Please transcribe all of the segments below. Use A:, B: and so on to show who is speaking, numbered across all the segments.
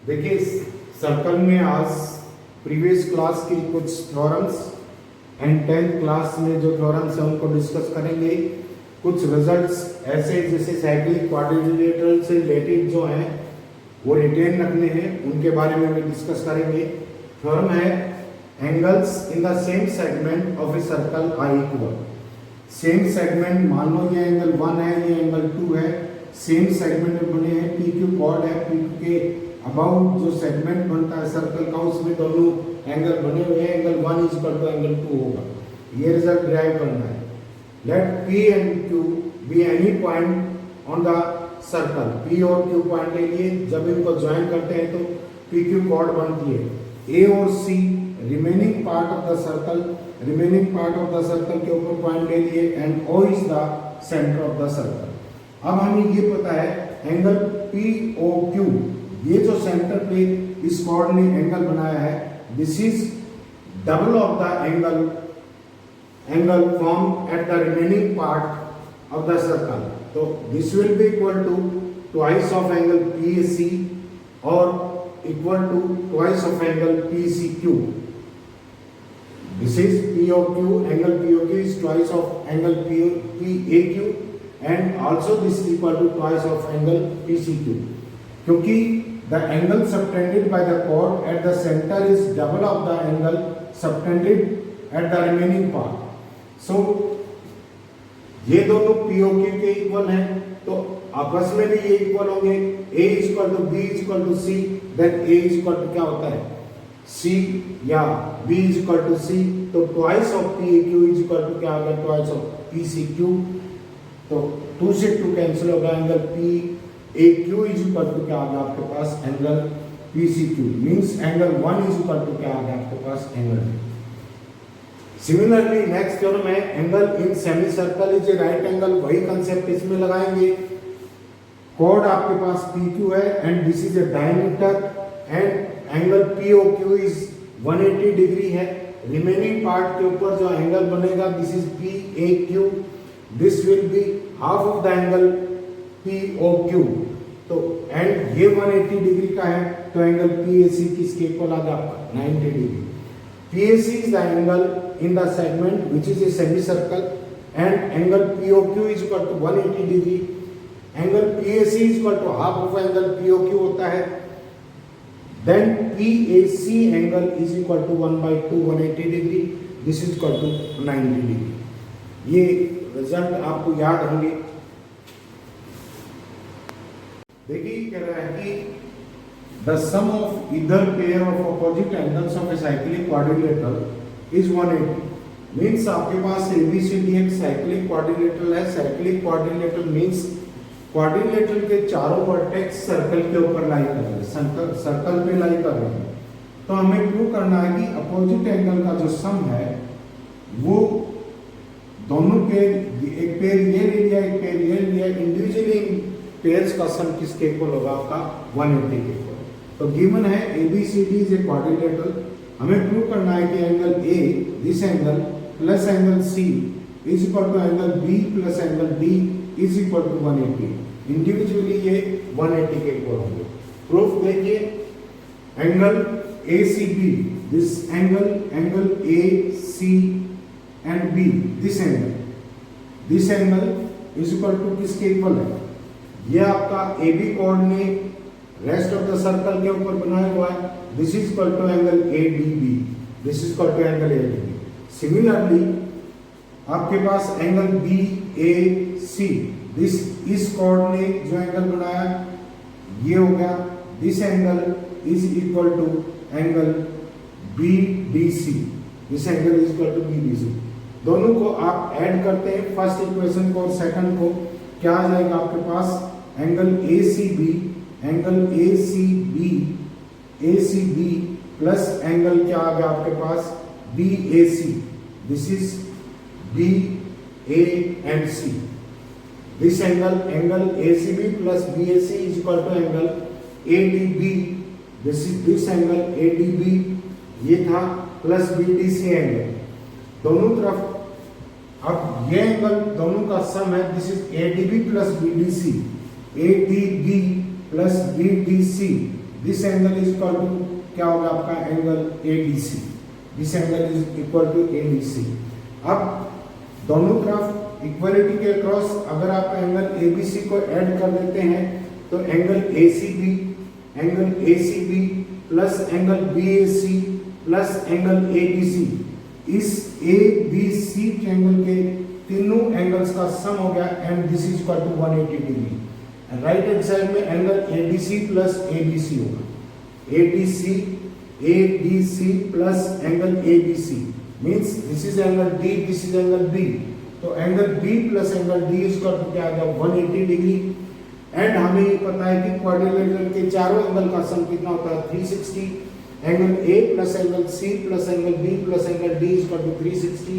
A: देखिए सर्कल में आज प्रीवियस क्लास की कुछ थ्योरम्स एंड 10th क्लास में जो थ्योरम्स हैं उनको डिस्कस करेंगे। कुछ रिजल्ट्स ऐसे जैसे साइक्लिक क्वाड्रिलेटरल से रिलेटेड जो हैं वो रिटेन रखने हैं, उनके बारे में भी डिस्कस करेंगे। थ्योरम है angles in the same segment of a circle are equal. Same segment, मान लो ये एंगल 1 है, ये एंगल 2 है, सेम सेगमेंट में बने हैं, पी क्यू कॉर्ड है, पी क्यू के अबाउट जो सेगमेंट बनता है सर्कल का उसमें दोनों एंगल बने हुए हैं, angle 1 is equal to angle 2 होगा। ये रिजल्ट डिराइव करना है। Let P and Q be any point on the circle. P और Q पॉइंट ले लिए, जब इनको ज्वाइन करते हैं तो पी क्यू कॉर्ड बनती है। A और C remaining part of the circle, remaining part of the circle के ऊपर पॉइंट ले लिए and O is the centre of the circle. अब हमें ये पता है एंगल POQ, ये जो सेंटर पे इस कॉर्ड ने एंगल बनाया है, this is double of the angle form at the remaining part of the circle. तो this will be equal to twice of angle PAC और equal to twice of angle PCQ। This is POQ, angle POQ is twice of angle PAQ and also this is equal to twice of angle PCQ। क्योंकि the angle subtended by the chord at the center is double of the angle subtended at the remaining part। so ये दोनों POQ के equal हैं तो आपस में भी ये इक्वल होंगे। A is equal to B is equal to C, then A is equal to क्या होता है C या B is equal to C, तो twice of PAQ is equal to क्या होगा twice of PCQ। तो 2 से 2 कैंसिल होगा, angle PAQ is equal to क्या आ गया आपके पास angle PCQ, means angle 1 is equal to क्या आ गया आपके पास एंगल। सिमिलरली नेक्स्ट थ्योरम है angle in semi circle is a right angle. वही कांसेप्ट इसमें लगाएंगे। कॉर्ड आपके पास PQ है and this is a diameter and angle POQ is 180 degree है। रिमेनिंग पार्ट के ऊपर जो एंगल बनेगा this is PAQ, this will be half of the angle POQ। तो एंड ये 180 डिग्री का है तो एंगल PAC किसके इक्वल आ गया आपका 90 degree. PAC is the angle in the segment which is a semi circle and angle POQ is equal to 180 degree. Angle PAC is equal to half of angle POQ होता है। Then PAC angle is equal to 1/2 180 degree, this is equal to 90 degree. ये result आपको याद होंगे। देखिए कह रहा है कि the sum of either pair of opposite angles of a cyclic quadrilateral is 180। Means आपके पास ABCD एक साइक्लिक क्वाड्रिलेटरल है। साइक्लिक क्वाड्रिलेटरल मींस क्वाड्रिलेटरल के चारों वर्टेक्स सर्कल के ऊपर लाई कर रहे हैं, सर्कल पे लाई कर रहे हैं। तो हमें प्रूव करना है कि अपोजिट एंगल का जो सम है वो दोनों पेयर, एक पेयर ये ले लिया, एक पेयर ये ले लिया, इंडिविजुअली पेयर्स का सम किसके इक्वल होगा आपका 180 के इक्वल। तो गिवन है ABCD इज ए क्वाड्रिलेटरल। हमें प्रूव करना है कि angle A, this angle plus angle C is equal to angle B plus angle D is equal to 180। Individually ये 180 के इक्वल होंगे। प्रूफ देखिए angle ACB, this angle AC and B, this angle is equal to किसके equal है? ये आपका AB chord ने rest of the circle के ऊपर बनाया हुआ है। This is equal to angle ADB, this is equal to angle ADB। Similarly आपके पास एंगल BAC, इस कॉर्ड ने जो एंगल बनाया ये हो गया। This angle is equal to angle BDC, this angle is equal to BDC। दोनों को आप ऐड करते हैं, फर्स्ट इक्वेशन को और सेकंड को, क्या आ जाएगा आपके पास एंगल ACB प्लस एंगल क्या आ गया आपके पास BAC, this is BAC। This angle ACB plus BAC is equal to angle ADB, this angle ADB ये था प्लस BDC एंगल। दोनों तरफ अब ये एंगल दोनों का सम है, this is ADB plus BDC, ADB plus BDC, this angle is equal to क्या होगा आपका angle ABC, this angle is equal to ABC. अब दोनों तरफ इक्वलिटी के क्रॉस अगर आप एंगल एबीसी को ऐड कर देते हैं तो angle ACB plus angle BAC plus angle ABC, इस एबीसी ट्रायंगल के तीनों एंगल्स का सम हो गया and this is equal to 180 degree. Right hand side में एंगल एडीसी प्लस एबीसी होगा, ADC plus angle ABC means this is angle D, this is angle B, तो angle B plus angle D is equal to क्या आ गया 180 degree. And हमें ये पता है कि क्वाड्रिलेटरल के चारों एंगल का सम कितना होता है 360, angle A plus angle C plus angle B plus angle D is equal to 360,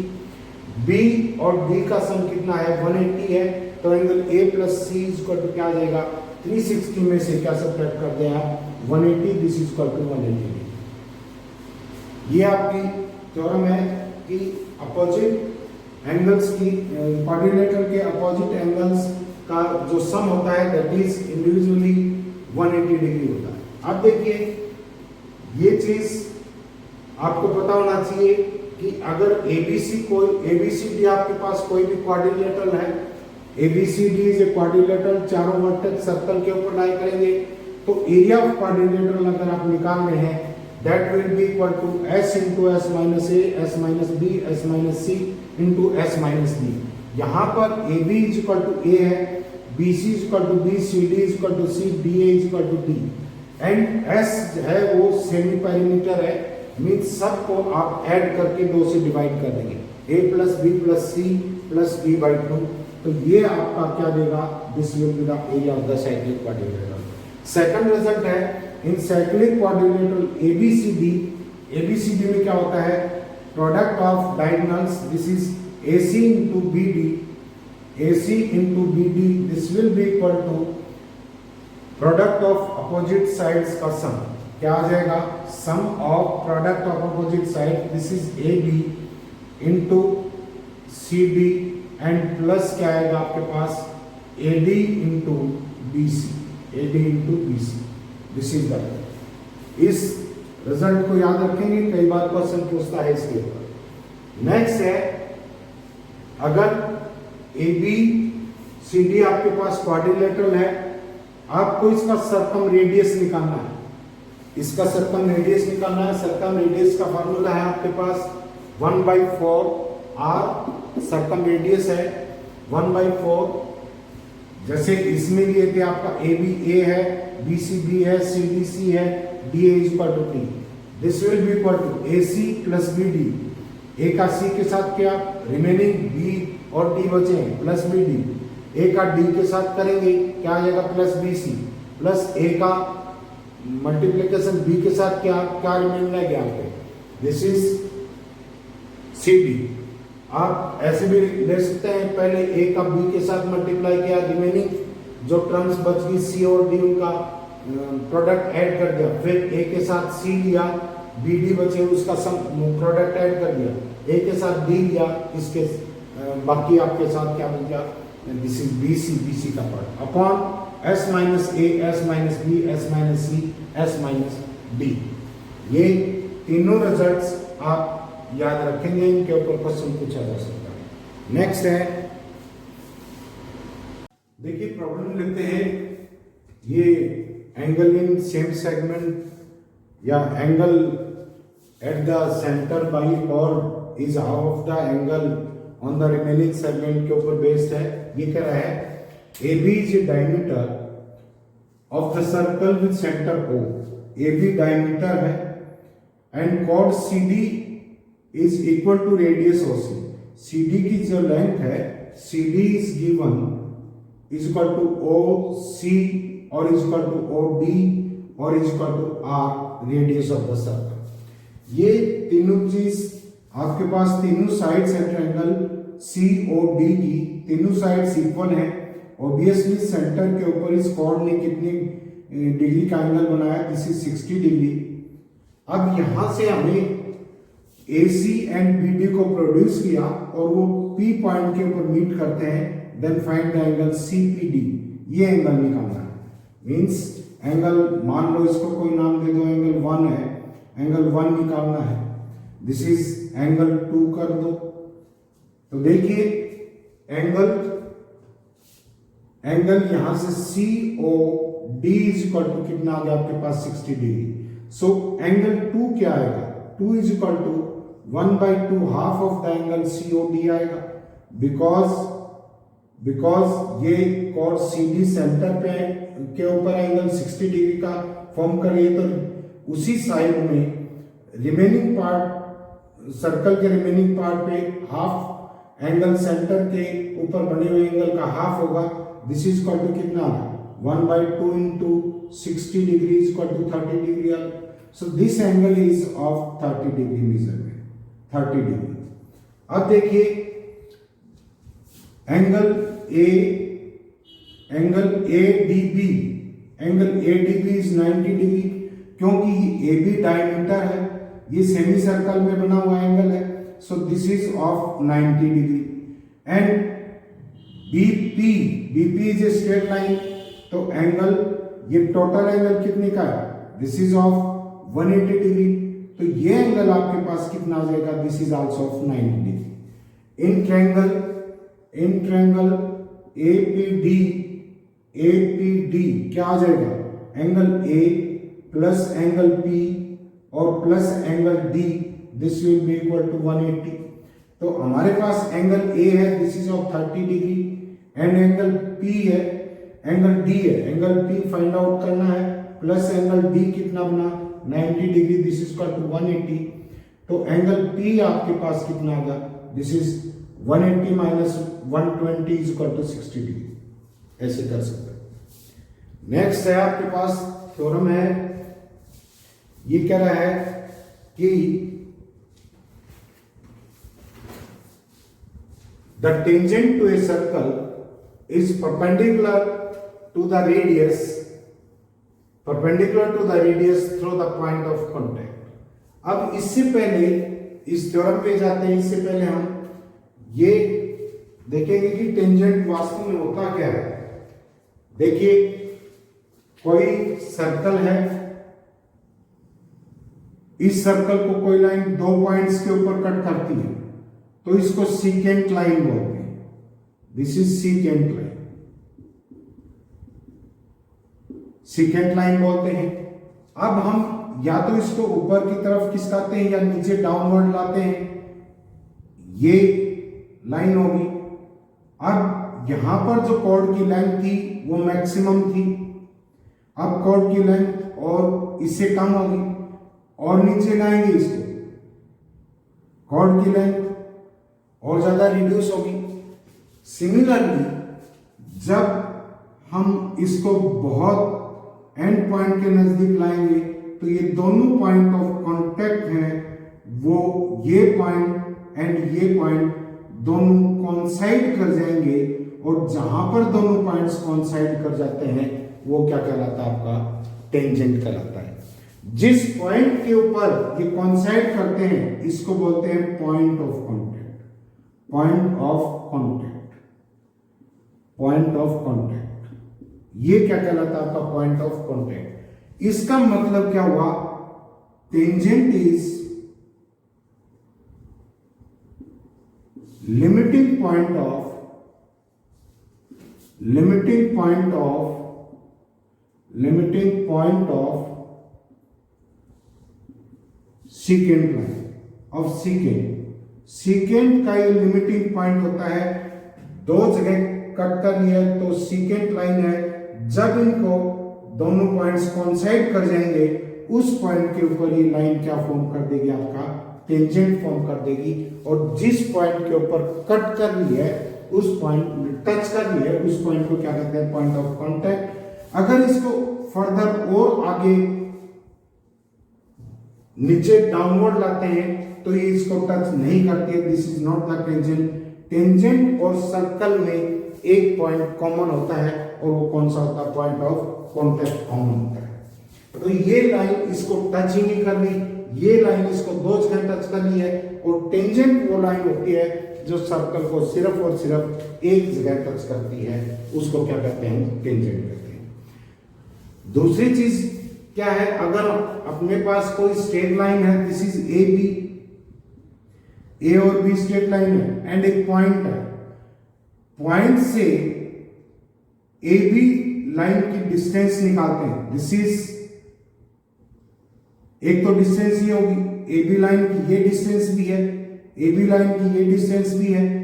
A: B और डी का सम कितना है 180 है, तो angle A plus C is equal to क्या आ जाएगा 360 में से क्या सब्ट्रैक्ट कर दें आप 180, दिस इज इक्वल टू 180। ये आपकी थ्योरम है कि अपोजिट एंगल्स की क्वाड्रिलेटरल के अपोजिट एंगल्स का जो सम होता है दैट इज इंडिविजुअली 180 डिग्री होता है। अब देखिए ये चीज आपको पता होना चाहिए कि अगर एबीसीडी आपके पास कोई भी क्वाड्रिलेटरल है, एबीसीडी इज ए क्वाड्रिलेटरल, चारों वर्टेक्स सर्कल के ऊपर लाई करेंगे, तो एरिया ऑफ क्वाड्रिलेटरल अगर आप निकाल रहे हैं that will be equal to s into s minus a, s minus b, s minus c into s minus d। यहाँ पर AB is equal to a है, BC is equal to b, CD is equal to c, DA is equal to d and s है वो semi perimeter है, means सबको आप add करके 2 से डिवाइड कर देंगे, a plus b plus c plus b by 2, तो ये आपका क्या देगा this will be the area of the cyclic quadrilateral. Second result है इन साइक्लिक क्वाड्रिलेटरल एबीसीडी में क्या होता है product of diagonals, this is AC into BD, AC into BD, this will be equal to product of opposite sides का sum, क्या आ जाएगा sum of product of opposite side, this is AB into CD and plus क्या आएगा आपके पास AD into BC, this is the, इस result को याद रखेंगे, कई बार क्वेश्चन पूछता है इसके ऊपर। नेक्स्ट है अगर ABCD आपके पास क्वाड्रिलेटरल है, आपको इसका सरकम रेडियस निकालना है, इसका सरकम रेडियस निकालना है। सरकम रेडियस का फार्मूला है आपके पास 1/4 r, सरकम रेडियस है 1/4, जैसे इसमें लिए थे आपका AB A है, BC B है, CD C है, DA is equal to T, this will be equal to AC plus BD, A का C के साथ क्या रिमेनिंग B और D बचे हैं प्लस BD, A का D के साथ करेंगे क्या आ जाएगा प्लस BC प्लस A का मल्टीप्लिकेशन B के साथ क्या क्या रिमेनिंग है यहाँ पे, दिस इज CD। आप ऐसे भी ले सकते हैं, पहले A का B के साथ मल्टीप्लाई किया, रिमेनिंग जो टर्म्स बच गई C और D उनका प्रोडक्ट ऐड कर दिया, फिर A के साथ C लिया, BD बचे उसका सम प्रोडक्ट ऐड कर दिया, A के साथ D लिया, इसके बाकी आपके साथ क्या बन गया दिस इज BC का part upon S minus A, S minus B, S minus C, S minus D। ये तीनों रिजल्ट्स आप याद रखेंगे, इनके ऊपर क्वेश्चन पूछा जा सकता है। नेक्स्ट है देखिए प्रॉब्लम लेते हैं, ये एंगल इन सेम सेगमेंट या angle at the centre by और is half of the angle on the remaining segment के ऊपर बेस्ड है। ये कह रहा है AB is diameter of the circle with centre O, AB diameter है and chord CD is equal to radius OC, CD की जो लेंथ है CD is given is equal to OC और इज इक्वल टू OD और is equal to R radius of the circle. ये तीनों चीज आपके पास तीनों साइड्स है ट्रायंगल COD की, तीनों साइड्स इक्वल हैं। ऑब्वियसली सेंटर के ऊपर इस कॉर्ड ने कितनी डिग्री का एंगल बनाया, दिस इज 60 डिग्री। अब यहां से हमें AC एंड BD को प्रोड्यूस किया और वो P पॉइंट के ऊपर मीट करते हैं, then find the angle CPD, ये एंगल निकालना है। मीन्स एंगल, मान लो इसको कोई नाम दे दो, एंगल 1 है, एंगल 1 निकालना है, दिस इज एंगल 2 कर दो। तो देखिए एंगल यहां से C O D is equal to कितना आ गया आपके पास 60 डिग्री। सो एंगल 2 क्या आएगा, 2 is equal to 1/2 half of the angle C O D आएगा, बिकॉज ये कॉर्ड सी डी सेंटर पे के ऊपर एंगल 60 डिग्री का फॉर्म कर रही है, तो उसी साइड में रिमेनिंग पार्ट, सर्कल के रिमेनिंग पार्ट पे हाफ एंगल सेंटर के ऊपर बने हुए एंगल का हाफ होगा। दिस इज इक्वल टू कितना, 1/2 into 60 degree is equal to 30 degree. So this angle is of 30 degree measurement, 30 degree. अब देखिए angle ADB, angle ADB is 90 degree, क्योंकि AB डायमीटर है, ये सेमी सर्कल में बना हुआ एंगल है, so this is of 90 degree. And BP is a straight line, तो एंगल, ये टोटल एंगल कितने का है, दिस इज ऑफ 180 डिग्री, तो ये एंगल आपके पास कितना आ जाएगा, this is also of 90 degree. In triangle APD क्या आ जाएगा, angle A plus angle P और plus angle D, this will be equal to 180। तो हमारे पास एंगल A है, this is of 30 degree, and angle P है, एंगल D है, एंगल P फाइंड आउट करना है, प्लस एंगल D कितना बना 90 degree, this is equal to 180। तो एंगल P आपके पास कितना आएगा, this is 180 minus 120 is equal to 60 degree, ऐसे कर सकते हैं। नेक्स्ट है आपके पास थ्योरम है, ये कह रहा है कि the tangent to a circle is perpendicular to the radius through the point of contact. अब इससे पहले इस थ्योरम पे जाते हैं, इससे पहले हम ये देखेंगे कि टेंजेंट वास्तव में होता क्या है। देखिए कोई सर्कल है, इस सर्कल को कोई लाइन 2 पॉइंट्स के ऊपर कट करती है, तो इसको सीकेंट लाइन बोलते हैं, दिस इज सीकेंट लाइन बोलते हैं। अब हम या तो इसको ऊपर की तरफ खिसकाते हैं या नीचे डाउनवर्ड लाते हैं, ये लाइन होगी। अब यहां पर जो कॉर्ड की लेंथ थी वो मैक्सिमम थी, अब कॉर्ड की लेंथ और इससे कम होगी और नीचे लाएंगे इसको, कॉर्ड की लेंथ और ज्यादा रिड्यूस होगी। सिमिलरली जब हम इसको बहुत एंड पॉइंट के नजदीक लाएंगे तो ये दोनों पॉइंट ऑफ कांटेक्ट हैं, वो ये पॉइंट एंड ये पॉइंट दोनों कॉन्साइड कर जाएंगे, और जहां पर दोनों पॉइंट्स कॉन्साइड कर जाते हैं वो क्या कहलाता है, आपका टेंजेंट कहलाता है। जिस पॉइंट के ऊपर ये कॉन्साइड करते हैं इसको बोलते हैं point of contact, point of contact. ये क्या कहलाता है, आपका पॉइंट ऑफ कांटेक्ट। इसका मतलब क्या हुआ, tangent is limiting point of secant line of secant का ये लिमिटिंग पॉइंट होता है, दो जगह कट कर लिया तो सीकेंट लाइन है, जब इनको दोनों पॉइंट्स कॉन्साइड कर जाएंगे उस पॉइंट के ऊपर ये लाइन क्या फॉर्म कर देगी, आपका टेंजेंट फॉर्म कर देगी। और जिस पॉइंट के ऊपर कट कर ली है, उस पॉइंट टच कर ली है, उस पॉइंट को क्या कहते हैं, पॉइंट ऑफ कांटेक्ट। अगर इसको फर्दर और आगे नीचे डाउनवर्ड लाते हैं तो ये इसको टच नहीं करती है, this is not the tangent. Tangent और सर्कल में एक पॉइंट कॉमन होता है और वो कौन सा होता है, पॉइंट ऑफ कांटेक्ट कॉमन होता है। तो ये लाइन इसको टच ही नहीं कर रही, ये लाइन इसको 2 जगह टच कर ली है, और टेंजेंट वो लाइन होती है जो सर्कल को सिर्फ और सिर्फ एक जगह टच करती है, उसको क्या कहते हैं, टेंजेंट कहते हैं। दूसरी चीज क्या है, अगर अपने पास कोई स्ट्रेट लाइन है, दिस इज ए बी, ए और बी स्ट्रेट लाइन है, एंड एक पॉइंट है, पॉइंट से ए बी लाइन की डिस्टेंस निकालते हैं। दिस इज, एक तो डिस्टेंस ये होगी, ए बी लाइन की ये डिस्टेंस भी है, ए बी लाइन की ये डिस्टेंस भी है,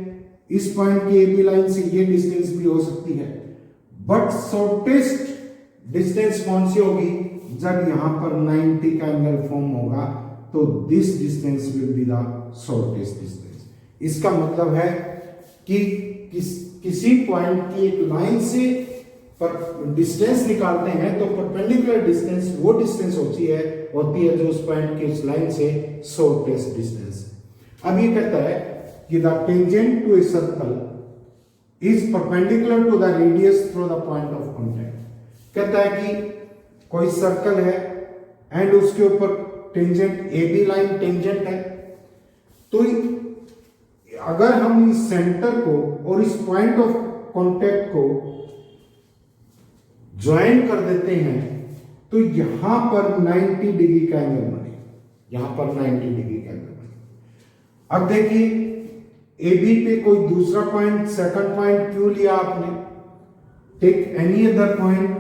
A: इस पॉइंट की ए बी लाइन से ये डिस्टेंस भी हो सकती है। बट शॉर्टेस्ट डिस्टेंस कौन सी होगी, जब यहां पर 90 का एंगल फॉर्म होगा तो this distance will be the shortest distance. इसका मतलब है कि किसी पॉइंट की एक लाइन से पर डिस्टेंस निकालते हैं तो परपेंडिकुलर डिस्टेंस वो डिस्टेंस होती है जो उस पॉइंट की इस लाइन से शॉर्टेस्ट डिस्टेंस। अब ये कहता है कि the tangent to a circle is perpendicular to the radius through the point of contact. कहता है कि कोई सर्कल है एंड उसके ऊपर tangent A B line tangent है, तो अगर हम इस सेंटर को और इस पॉइंट ऑफ कॉन्टैक्ट को ज्वाइन कर देते हैं तो यहां पर 90 डिग्री का एंगल बने, यहां पर 90 डिग्री का एंगल बने। अब देखिए ए बी पे कोई दूसरा पॉइंट, सेकंड पॉइंट क्यों लिया आपने, take any other point,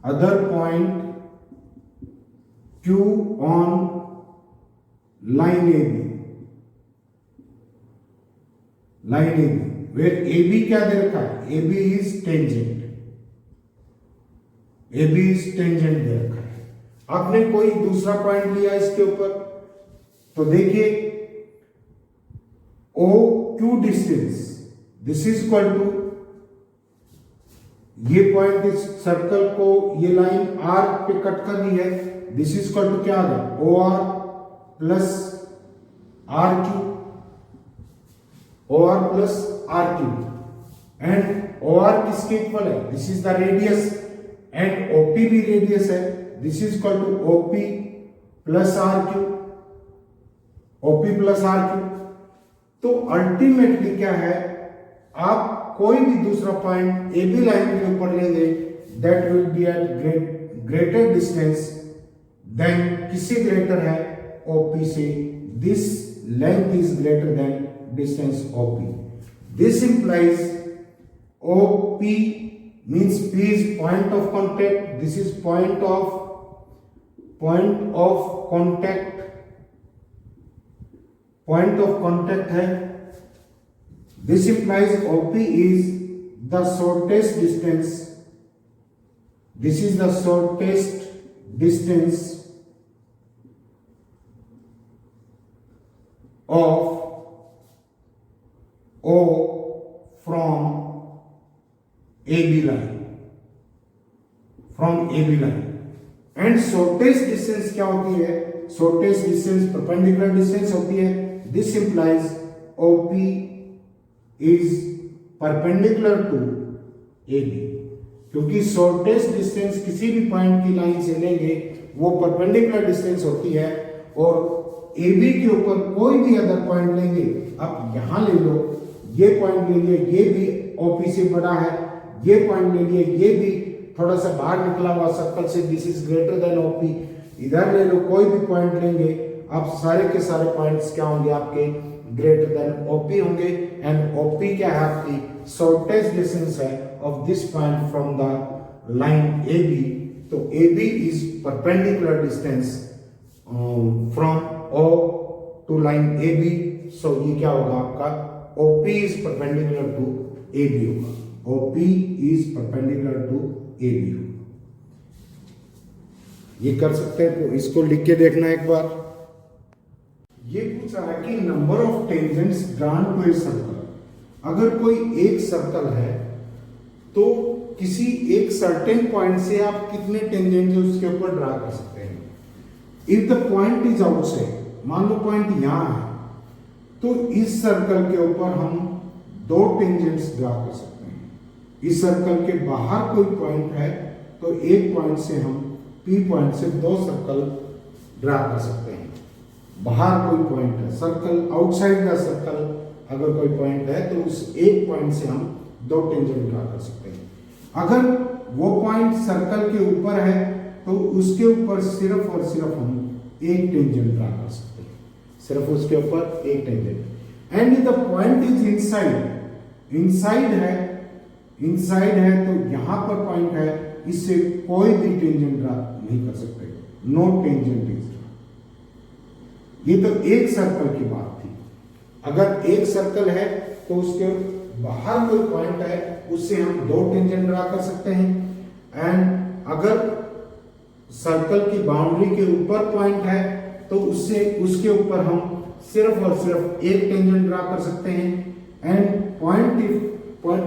A: other point Q on line AB, line AB, where AB क्या दे रखा है, AB is tangent, AB is tangent दे रखा है। आपने कोई दूसरा पॉइंट लिया इसके ऊपर, तो देखिए OQ distance, this is equal to, ये पॉइंट इस सर्कल को ये लाइन R पे कट कर दी है, दिस इज इक्वल टू क्या आ गया, OR plus RQ, OR plus RQ, and OR किसके इक्वल है, this is the radius, and OP भी रेडियस है, this is equal to OP plus RQ, OP plus RQ। तो अल्टीमेटली क्या है, आप कोई भी दूसरा पॉइंट ए बी लाइन के ऊपर लेंगे, that will be at greater distance than, किससे ग्रेटर है, OP से, this length is greater than distance OP। This implies OP means P is point of contact, this is point of contact है। This implies OP is the shortest distance. This is the shortest distance of O from AB line. From AB line. And shortest distance क्या होती है? Shortest distance perpendicular distance होती है. This implies OP is perpendicular to AB, क्योंकि shortest distance किसी भी point की line से लेंगे वो परपेंडिकुलर डिस्टेंस होती है, और AB के ऊपर कोई भी अदर पॉइंट लेंगे, आप यहां ले लो, ये पॉइंट ले लिए, ये भी OP से बड़ा है, ये पॉइंट ले लिए, ये भी थोड़ा सा बाहर निकला हुआ सर्कल से, this is greater than OP, इधर ले लो, कोई भी पॉइंट लेंगे, आप सारे के सारे पॉइंट्स क्या होंगे आपके, ग्रेटर देन OP होंगे, एंड OP क्या है आपकी शॉर्टेस्ट डिस्टेंस है of this point from the line AB। तो AB is perpendicular distance from O to line AB, so ये क्या होगा आपका, OP is perpendicular to AB होगा, OP is perpendicular to AB होगा। ये कर सकते हैं, तो इसको लिख के देखना एक बार। ये पूछा है कि number of tangents drawn to a circle, अगर कोई एक सर्कल है तो किसी एक सर्टेन पॉइंट से आप कितने टेंजेंट उसके ऊपर ड्रा कर सकते हैं। If the point is outside, मान लो पॉइंट यहां है, तो इस सर्कल के ऊपर हम 2 टेंजेंट्स ड्रा कर सकते हैं। इस सर्कल के बाहर कोई पॉइंट है तो एक पॉइंट से हम P पॉइंट से 2 सर्कल ड्रा कर सकते हैं। बाहर कोई पॉइंट है, सर्कल आउटसाइड द सर्कल अगर कोई पॉइंट है तो उस एक पॉइंट से हम दो टेंजेंट ड्रा कर सकते हैं। अगर वो पॉइंट सर्कल के ऊपर है तो उसके ऊपर सिर्फ और सिर्फ हम एक टेंजेंट ड्रा कर सकते हैं, सिर्फ उसके ऊपर एक tangent. And the point is inside, inside है तो यहां पर पॉइंट है, इससे कोई भी टेंजेंट ड्रा नहीं कर सकते, नो टेंजेंट इज ड्रा। ये तो एक सर्कल की बात थी। अगर एक सर्कल है तो उसके बाहर कोई पॉइंट है उससे हम दो टेंजेंट ड्रा कर सकते हैं। एंड अगर सर्कल की बाउंड्री के ऊपर पॉइंट है तो उससे उसके ऊपर हम सिर्फ और सिर्फ एक टेंजेंट ड्रा कर सकते हैं। And point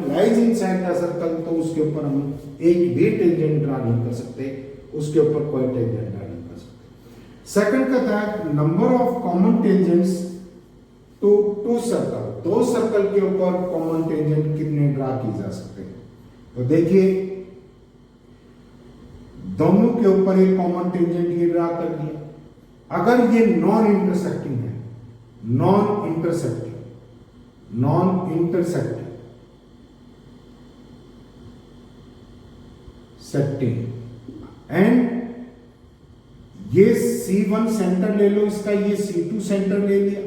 A: lies inside the circle तो उसके ऊपर हम एक भी टेंजेंट ड्रा नहीं कर सकते, उसके ऊपर कोई टेंजेंट ड्रा नहीं कर सकते। सेकंड कहता है number of common tangents to circle, दो सर्कल के ऊपर कॉमन टेंजेंट कितने ड्रा किए जा सकते हैं। तो देखिए दोनों के ऊपर एक कॉमन टेंजेंट ये ड्रा कर दिया। अगर ये नॉन इंटरसेक्टिंग है, नॉन इंटरसेक्टिंग एंड ये C1 सेंटर ले लो इसका, ये C2 सेंटर ले लिया।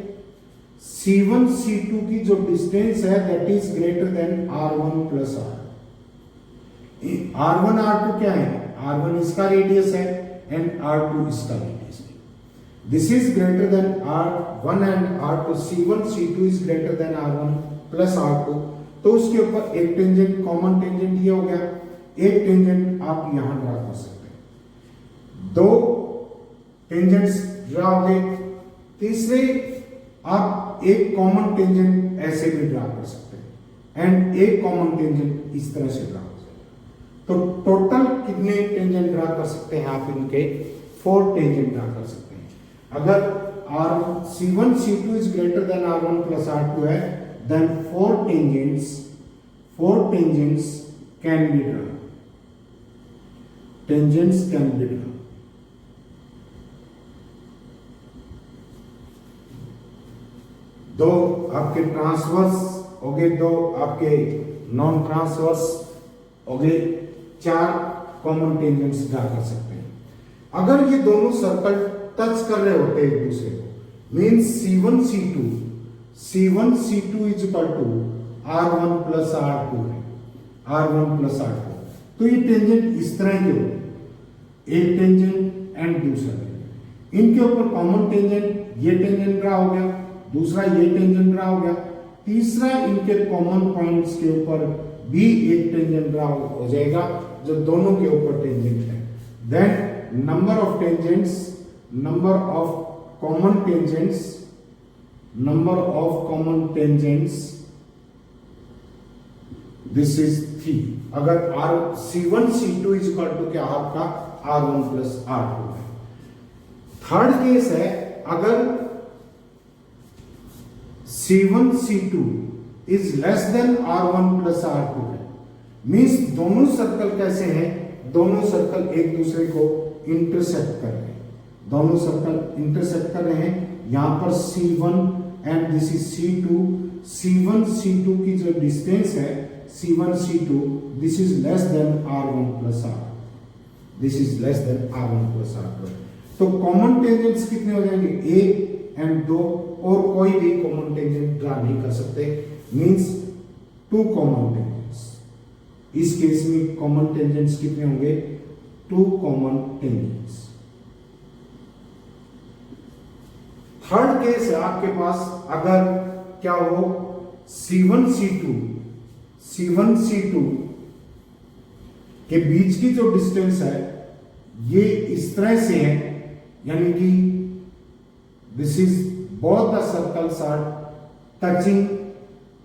A: C1 C2 की जो डिस्टेंस है that is greater then R1 plus R। R1 R2 क्या है, R1 इसका रेडियस है एंड R2 इसका रेडियस है। This is greater then R1 and R2, C1 C2 is greater then R1 plus R2। तो उसके ऊपर एक टेंजेंट, कॉमन टेंजेंट ये हो गया, एक टेंजेंट आप यहां ड्रा कर सकते हैं, दो टेंजेंट्स ड्रा हो गए। तीसरे आप एक कॉमन टेंजेंट ऐसे भी ड्रा कर सकते हैं एंड एक कॉमन टेंजेंट इस तरह से ड्रा कर सकते हैं। तो टोटल कितने टेंजेंट ड्रा कर सकते हैं आप, इनके 4 टेंजेंट ड्रा कर सकते हैं। अगर C1 C2 is greater then R1 plus R2 है then 4 tangents can be draw, tangents can be draw. दो आपके ट्रांसवर्स हो गए, दो आपके नॉन ट्रांसवर्स हो गए, 4 कॉमन टेंजेंट्स ड्रा कर सकते हैं। अगर ये दोनों सर्कल टच कर रहे होते हैं एक दूसरे को, means C1 C2 is equal to R1 plus R2 है, R1 प्लस R2। तो ये टेंजेंट इस तरह के होते हैं, एक टेंजेंट एंड दूसरा टेंजेंट। इनके ऊपर कॉमन टेंजेंट, ये टेंजेंट ड्रा हो गया, दूसरा ये टेंजेंट ड्रा हो गया, तीसरा इनके कॉमन पॉइंट्स के ऊपर भी एक टेंजेंट ड्रा हो जाएगा जो दोनों के ऊपर टेंजेंट है। Then number of tangents, number of common tangents this is 3। अगर C1 C2 is equal to क्या आपका R1 प्लस R2 है। थर्ड केस है अगर C1 C2 is less than R1 plus R2 है, मीन्स दोनों सर्कल कैसे हैं, दोनों सर्कल एक दूसरे को इंटरसेक्ट कर रहे हैं, दोनों सर्कल इंटरसेक्ट कर रहे हैं। यहां पर C1 and this is C2, C1 C2 की जो डिस्टेंस है C1 C2 this is less than R1 plus R, this is less than R1 plus R2। तो कॉमन टेंजेंट्स कितने हो जाएंगे, 1 एंड 2, और कोई भी कॉमन टेंजेंट ड्रा नहीं कर सकते, मींस 2 कॉमन टेंजेंट्स। इस केस में कॉमन टेंजेंट्स कितने होंगे, 2 कॉमन टेंजेंट्स। थर्ड केस है आपके पास अगर क्या हो C1 C2 के बीच की जो डिस्टेंस है ये इस तरह से है, यानी कि this is both the circles are touching,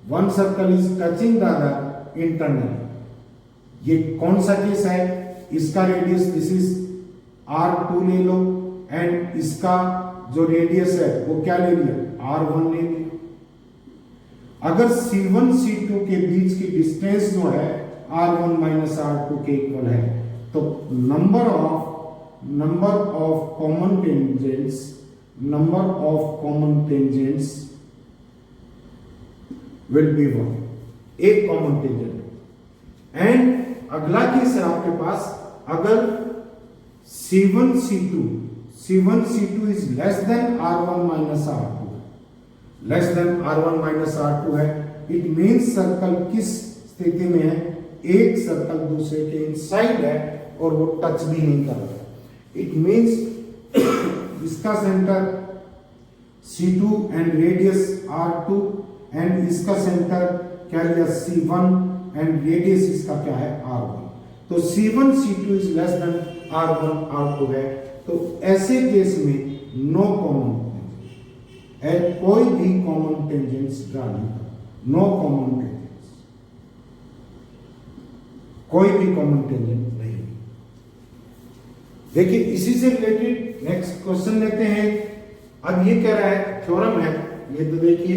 A: one circle is touching the other internally। ये कौन सा केस है, इसका रेडियस दिस इज R2 ले लो एंड इसका जो रेडियस है वो क्या ले लिया, R1 ले लिया। अगर C1 C2 के बीच की डिस्टेंस जो है R1 माइनस R2 के इक्वल है तो number of common tangents will be 1, एक कॉमन टेंजेंट। एंड अगला केस है आपके पास, अगर C1 C2 is less than R1 minus R2, less than R1 minus R2 है, इट मीन्स सर्कल किस स्थिति में है, एक सर्कल दूसरे के इनसाइड है और वो टच भी नहीं कर रहा। इट मीन्स इसका centre C2 and radius R2 and इसका सेंटर क्या लिया C1 एंड रेडियस इसका क्या है R1। तो C1 C2 is less than R1 R2 है, तो ऐसे केस में नो कॉमन, कोई भी कॉमन टेंजेंट्स ड्रा नहीं कर, नो कॉमन टेंजेंट्स, कोई भी कॉमन टेंजेंट नहीं। देखिए इसी से रिलेटेड नेक्स्ट क्वेश्चन लेते हैं। अब ये कह रहा है, थ्योरम है ये, तो देखिए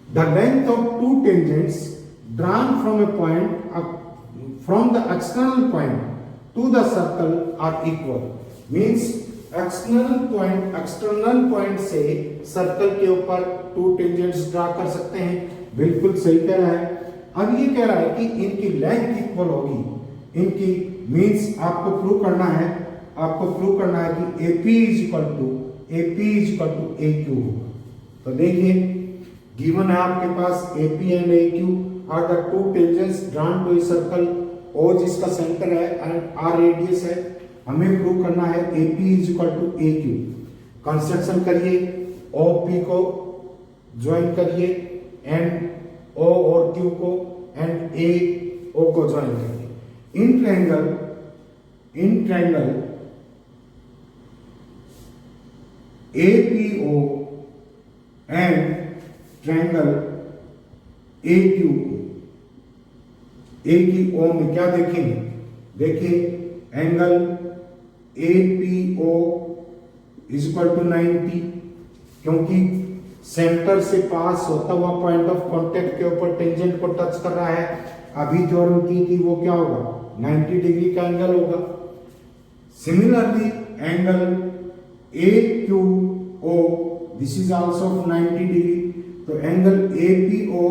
A: the length of to tangents drawn from a point from the external point to the circle are equal, means external point से सर्कल के ऊपर टू टेंजेंट्स ड्रा कर सकते हैं, बिल्कुल सही कह रहा है। अब ये कह रहा है कि इनकी लेंथ इक्वल होगी, इनकी मींस आपको प्रूव करना है कि AP is equal to AQ होगा। तो देखिए गिवन है आपके पास AP and AQ are the two tangents drawn to a circle, O जिसका सेंटर है एंड R रेडियस है, हमें प्रूव करना है AP is equal to AQ। Construction करिए, OP को ज्वाइन करिए एंड O और Q को एंड AO को ज्वाइन करिए। In triangle APO and triangle AQ, AQO में क्या देखेंगे, देखिए angle APO is equal to 90, क्योंकि सेंटर से पास होता हुआ पॉइंट ऑफ कांटेक्ट के ऊपर टेंजेंट को टच कर रहा है। अभी थ्योरम की कि वो क्या होगा, 90 डिग्री का एंगल होगा। Similarly angle AQO this is also 90 degree, तो angle APO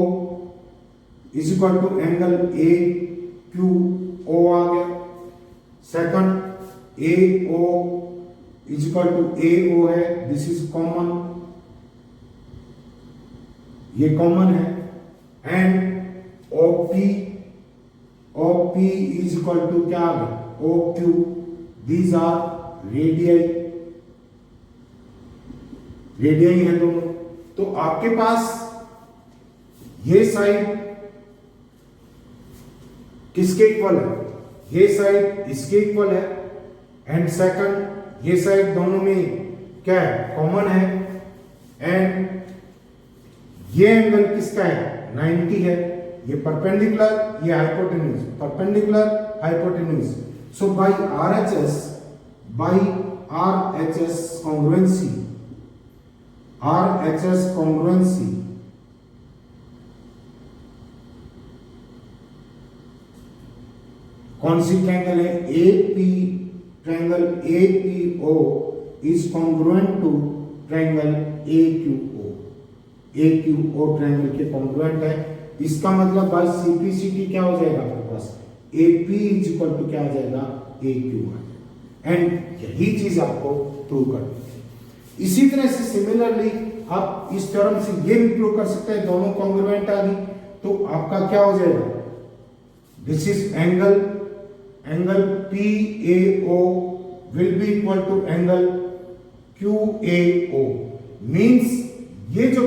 A: is equal to angle AQO आ गया। Second AO is equal to AO है, दिस इज कॉमन, ये कॉमन है। And OP is equal to क्या आ गया, OQ, दीज आर रेडियई है दोनों। तो आपके पास ये साइड किसके इक्वल है, ये साइड इसके इक्वल है, एंड सेकंड ये साइड दोनों में क्या है, कॉमन है। एंड ये एंगल किसका है, 90 है, ये परपेंडिकुलर, ये hypotenuse, perpendicular hypotenuse. So by RHS congruency कौन सी ट्रायंगल है, triangle APO is congruent to triangle AQO triangle के कॉन्ग्रुएंट है। इसका मतलब बाय सिंप्लिसिटी क्या हो जाएगा आपके पास, AP इज इक्वल टू क्या आ जाएगा, AQ आ जाएगा। एंड यही चीज आपको प्रूव करनी है। इसी तरह से सिमिलरली आप इस थ्योरम से ये भी प्रूव कर सकते हैं, दोनों कॉन्ग्रुएंट आ गई, तो आपका क्या हो जाएगा, this is angle PAO will be equal to angle QAO, means ये जो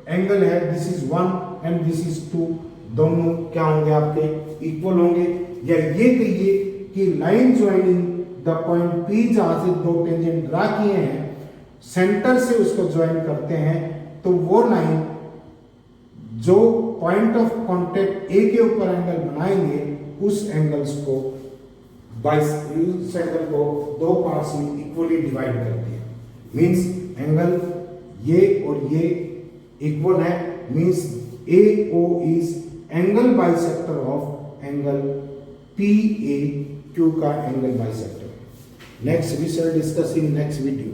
A: एंगल है this is 1 and this is 2, दोनों क्या होंगे आपके, इक्वल होंगे। या ये कहिए कि line joining the point P जहां से दो टेंजेंट ड्रा किए हैं, सेंटर से उसको ज्वाइन करते हैं, तो वो लाइन जो पॉइंट ऑफ कांटेक्ट A के ऊपर एंगल बनाएंगे, उस एंगल्स को इस एंगल को दो पार्ट्स में इक्वली डिवाइड करते हैं। मींस एंगल ये और ये इक्वल है, means AO is angle bisector of angle PAQ का angle bisector. Next we shall discuss in next video.